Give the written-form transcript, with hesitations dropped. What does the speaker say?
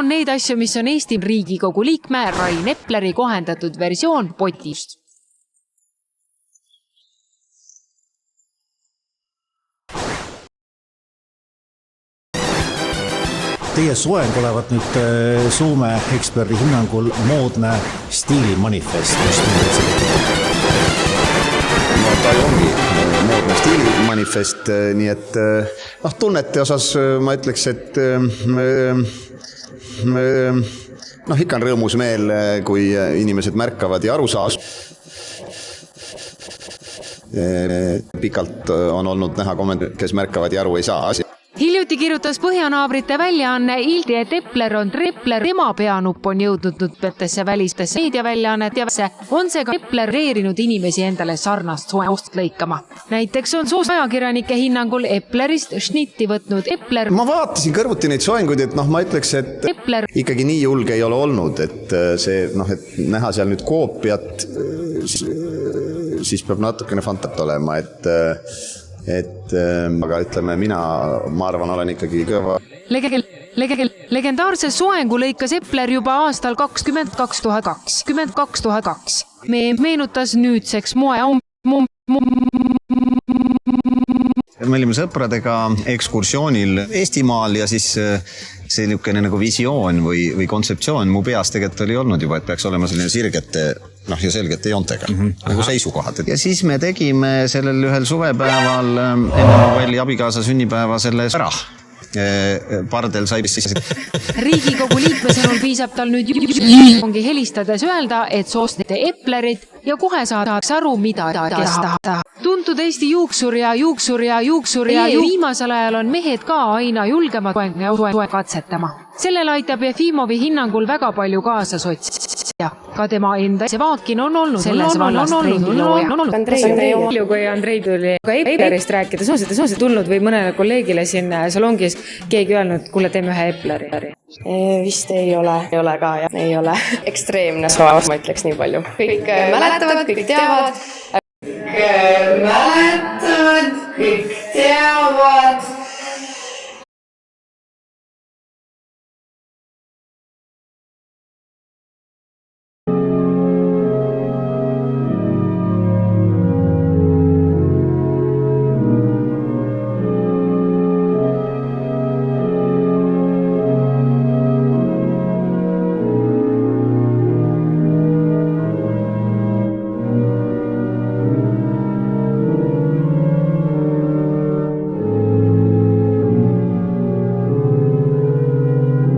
on neid asju, mis on Eesti Riigikogu liikme Rain Epleri kohendatud versioon potist. Teie soeng olevat nüüd Soome eksperdi hinnangul moodne stiilimanifest. No ta ongi moodne stiilimanifest, nii et tunnete osas ma ütleks, et ikka on rõõmus meel, kui inimesed märkavad ja aru saavad. Pikalt on olnud näha kommentaare, kes märkavad ja aru ei saa. Hiljuti kirjutas Põhjanaabrite väljaanne Ildi, et Epler on tema peanupp on jõudnud nutmetesse välistesse meediaväljaannet ja on see ka Epler reerinud inimesi endale sarnast soest lõikama. Näiteks on soos ajakirjanike hinnangul Eplerist šnitti võtnud Epler. Ma vaatasin kõrvuti neid soenguid, et ma ütleks, et Epler ikkagi nii julge ei ole olnud, et see, et näha seal nüüd koopiat, siis peab natukene fantat olema, aga ütleme, ma arvan, olen ikkagi kõva. Legendaarse soengu lõikas Epler juba aastal 2022. Meenutas nüüdseks Me olime sõpradega ekskursioonil Eestimaal ja siis see niisugune nagu visioon või kontseptsioon mu peas tegelikult oli olnud juba, et peaks olema selline sirgete ja selgete joontega, nagu seisukohad. Ja siis me tegime sellel ühel suvepäeval enne Novelli abikaasa sünnipäeva selle ära. Pardel sai siis. Riigikogu liikme sõnul piisab tal nüüd ongi helistades öelda, et soostite Eplerit ja kohe saadaks aru, mida kes tahab. Tuntud Eesti juuksur ja viimasel ajal on mehed ka aina julgemad katsetama. Sellel aitab Jefimovi hinnangul väga palju kaasa sotsida. Ka tema enda Sevaakin on olnud selles vallast trendilooja. Andrei, kui Andrei tuli ka Eplerist rääkida, soosed tulnud või mõnele kolleegile siin salongis keegi öelnud, kuule, teeme ühe Epleri. Vist ei ole ka, ei ole ekstreemne soos, ma ütleks nii palju. Kõik mäletavad, kõik teavad. Kõik teavad.